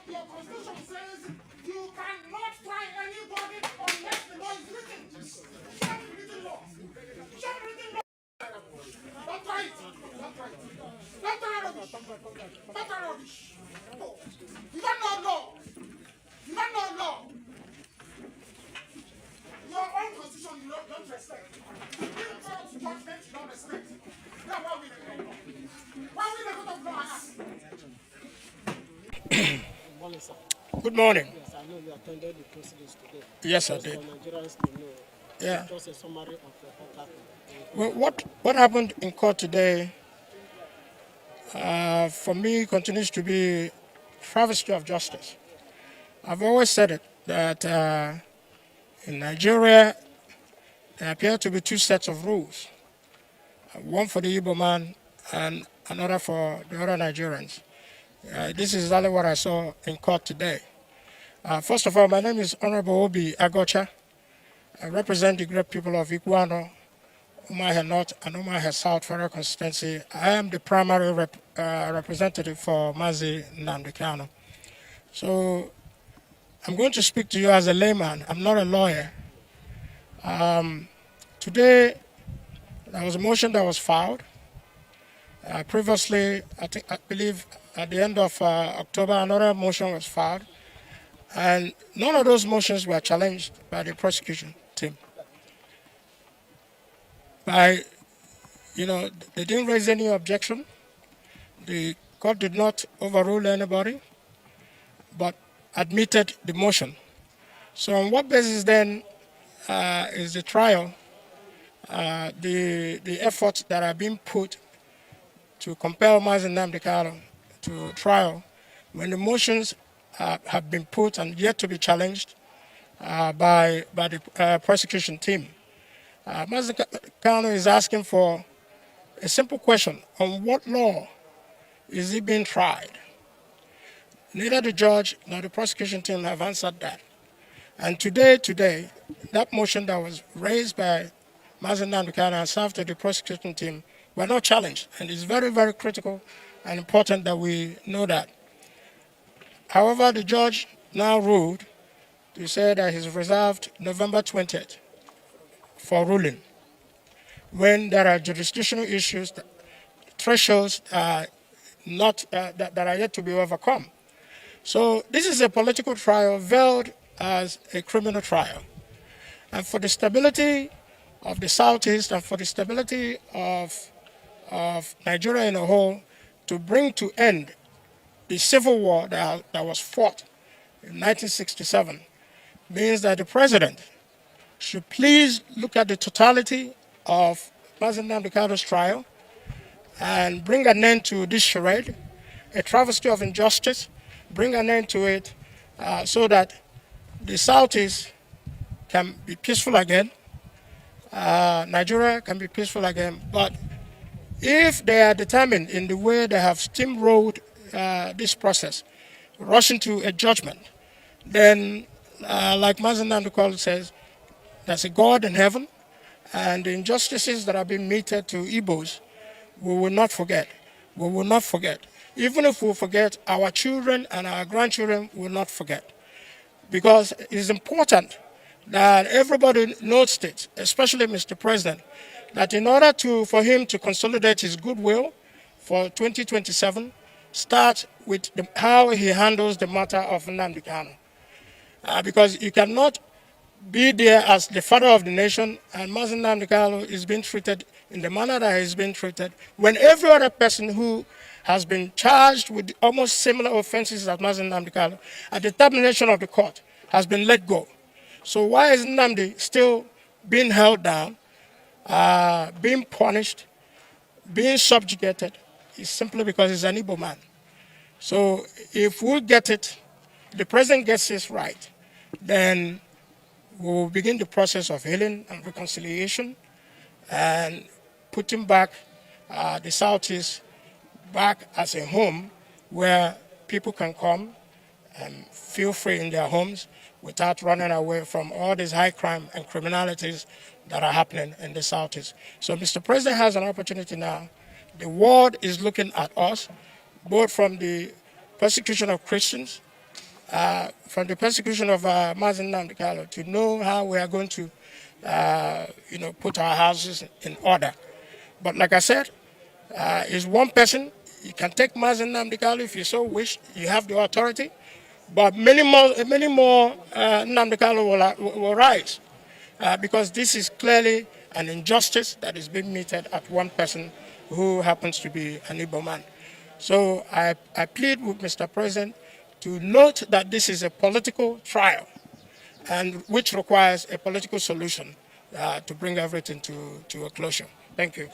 Your constitution says you cannot try anybody unless the law is written. Show me written law. Show me written law. Don't try it. Don't try it. Don't try rubbish. Don't try rubbish. No. You don't know law. You don't know law. Your own constitution you don't respect. You give God's judgment you don't respect. That's why we the court of law. Why we the court of law? Good morning. Yes, I know you attended the proceedings today. Yes, I did. Nigerians to know. Yeah. Just a summary of what happened. Well, what happened in court today, for me, continues to be travesty of justice. I've always said it, that in Nigeria, there appear to be two sets of rules. One for the Igbo man and another for the other Nigerians. This is exactly what I saw in court today. First of all, my name is Honorable Obi Agocha. I represent the great people of Iguano, Umuahia North and Umuahia South Federal Constituency. I am the primary representative for Mazi Nnamdi Kanu. So I'm going to speak to you as a layman. I'm not a lawyer. Today, there was a motion that was filed. Previously, I believe at the end of October, another motion was filed. And none of those motions were challenged by the prosecution team. They didn't raise any objection. The court did not overrule anybody, but admitted the motion. So on what basis then is the trial, the efforts that are being put to compel Mazi Nnamdi Kanu to trial when the motions have been put and yet to be challenged by the prosecution team? Mazi Kanu is asking for a simple question: on what law is he being tried? Neither the judge nor the prosecution team have answered that. And today, that motion that was raised by Mazi Nnamdi Kanu and served to the prosecution team were not challenged. And it's very, very critical and important that we know that. However, the judge now ruled to say that he's reserved November 20th for ruling, when there are jurisdictional issues, thresholds that are yet to be overcome. So this is a political trial veiled as a criminal trial. And for the stability of the Southeast and for the stability of Nigeria in a whole, to bring to end the civil war that was fought in 1967, means that the president should please look at the totality of Mazi Nnamdi Kanu's trial and bring an end to this charade, a travesty of injustice, bring an end to it so that the Southeast can be peaceful again, Nigeria can be peaceful again. But if they are determined in the way they have steamrolled this process, rushing to a judgment, then like Mazi Nnamdi Kanu says, there's a God in heaven, and the injustices that have been meted to Igbos, we will not forget. We will not forget. Even if we forget, our children and our grandchildren will not forget. Because it is important that everybody notes it, especially Mr. President, that in order for him to consolidate his goodwill for 2027, start with how he handles the matter of Nnamdi Kanu. Because you cannot be there as the father of the nation and Mazi Nnamdi Kanu is being treated in the manner that he's been treated, when every other person who has been charged with almost similar offenses as Mazi Nnamdi Kanu, at the termination of the court, has been let go. So why is Nnamdi still being held down, being punished, being subjugated? It's simply because he's an Igbo man. So if we get it, the president gets this right, then we will begin the process of healing and reconciliation and putting back the Southeast back as a home where people can come and feel free in their homes without running away from all these high crime and criminalities that are happening in the Southeast. So Mr. President has an opportunity now. The world is looking at us, both from the persecution of Christians from the persecution of Nnamdi Kanu to know how we are going to, put our houses in order. But like I said, is one person. You can take Nnamdi Kanu if you so wish. You have the authority. But many more Nnamdi Kanu will rise because this is clearly an injustice that is being meted at one person who happens to be an Igbo man. So I plead with Mr. President to note that this is a political trial and which requires a political solution to bring everything to a closure. Thank you.